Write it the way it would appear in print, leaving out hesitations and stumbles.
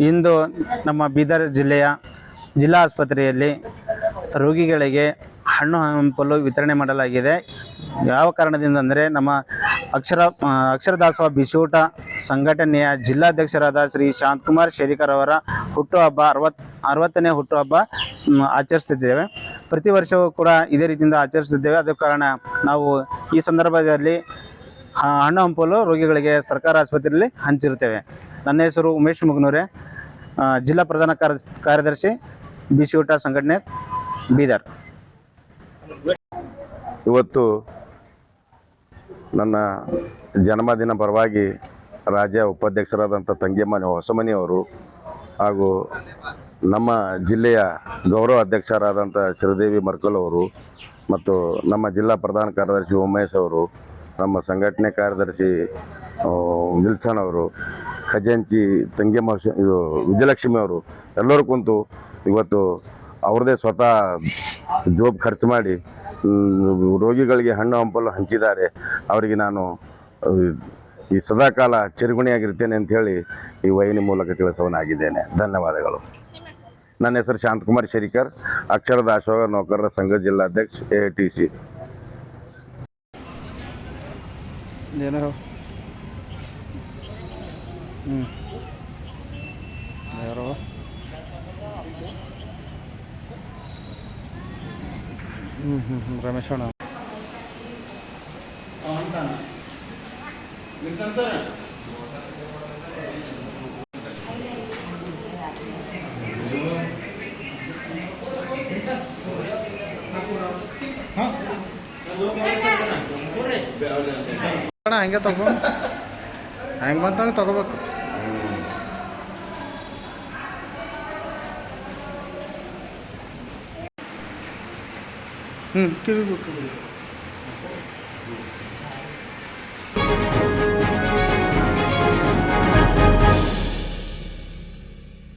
ಇಂದು ನಮ್ಮ ಬೀದರ್ ಜಿಲ್ಲೆಯ ಜಿಲ್ಲಾ ಆಸ್ಪತ್ರೆಯಲ್ಲಿ ರೋಗಿಗಳಿಗೆ ಹಣ್ಣು ಹಂಪಲು ವಿತರಣೆ ಮಾಡಲಾಗಿದೆ. ಯಾವ ಕಾರಣದಿಂದ ಅಂದರೆ ನಮ್ಮ ಅಕ್ಷರ ದಾಸೋಹ ಬಿಸೂಟ ಸಂಘಟನೆಯ ಜಿಲ್ಲಾಧ್ಯಕ್ಷರಾದ ಶ್ರೀ ಶಾಂತಕುಮಾರ್ ಶೇರಿಕರ್ ಅವರ ಹುಟ್ಟುಹಬ್ಬ 60ನೇ ಹುಟ್ಟುಹಬ್ಬ ಆಚರಿಸುತ್ತಿದ್ದೇವೆ. ಪ್ರತಿ ವರ್ಷವೂ ಕೂಡ ಇದೇ ರೀತಿಯಿಂದ ಆಚರಿಸುತ್ತಿದ್ದೇವೆ. ಆದ ಕಾರಣ ನಾವು ಈ ಸಂದರ್ಭದಲ್ಲಿ ಹಣ್ಣು ಹಂಪಲು ರೋಗಿಗಳಿಗೆ ಸರ್ಕಾರ ಆಸ್ಪತ್ರೆಯಲ್ಲಿ ಹಂಚಿರುತ್ತೇವೆ. ನನ್ನ ಹೆಸರು ಉಮೇಶ್ ಮುಗನೂರೆ, ಜಿಲ್ಲಾ ಪ್ರಧಾನ ಕಾರ್ಯದರ್ಶಿ ಬಿಸಿಯೂಟ ಸಂಘಟನೆ ಬೀದರ್. ಇವತ್ತು ನನ್ನ ಜನ್ಮದಿನ ಪರವಾಗಿ ರಾಜ್ಯ ಉಪಾಧ್ಯಕ್ಷರಾದಂಥ ತಂಗೆಮ್ಮ ಹೊಸಮನಿಯವರು ಹಾಗೂ ನಮ್ಮ ಜಿಲ್ಲೆಯ ಗೌರವ ಅಧ್ಯಕ್ಷರಾದಂಥ ಶ್ರೀದೇವಿ ಮರ್ಕಲ್ ಅವರು ಮತ್ತು ನಮ್ಮ ಜಿಲ್ಲಾ ಪ್ರಧಾನ ಕಾರ್ಯದರ್ಶಿ ಉಮೇಶ್ ಅವರು, ನಮ್ಮ ಸಂಘಟನೆ ಕಾರ್ಯದರ್ಶಿ ವಿಲ್ಸನ್ ಅವರು, ಖಜಾಂಚಿ ತಂಗೆಮ್ಮ ವಿಜಯಲಕ್ಷ್ಮಿ ಅವರು ಎಲ್ಲರೂ ಕುಂತು ಇವತ್ತು ಅವ್ರದ್ದೇ ಸ್ವತಃ ಜೋಬ್ ಖರ್ಚು ಮಾಡಿ ರೋಗಿಗಳಿಗೆ ಹಣ್ಣು ಹಂಪಲು ಹಂಚಿದ್ದಾರೆ. ಅವರಿಗೆ ನಾನು ಈ ಸದಾಕಾಲ ಚಿರಗುಣಿಯಾಗಿರ್ತೇನೆ ಅಂಥೇಳಿ ಈ ವೈನಿ ಮೂಲಕ ತಿಳಿಸೋನಾಗಿದ್ದೇನೆ. ಧನ್ಯವಾದಗಳು. ನನ್ನ ಹೆಸರು ಶಾಂತಕುಮಾರ್ ಶೇರಿಕರ್, ಅಕ್ಷರ ದಾಸೋಹ ನೌಕರರ ಸಂಘ ಜಿಲ್ಲಾಧ್ಯಕ್ಷ AITC. ರಮೇಶ್ ಅಣ್ಣ ಹಂಗೆ ತಗೋ, ಹೆಂಗೆ ಬಂತಂಗೆ ತಗೋಬೇಕು. ಕಿವಿ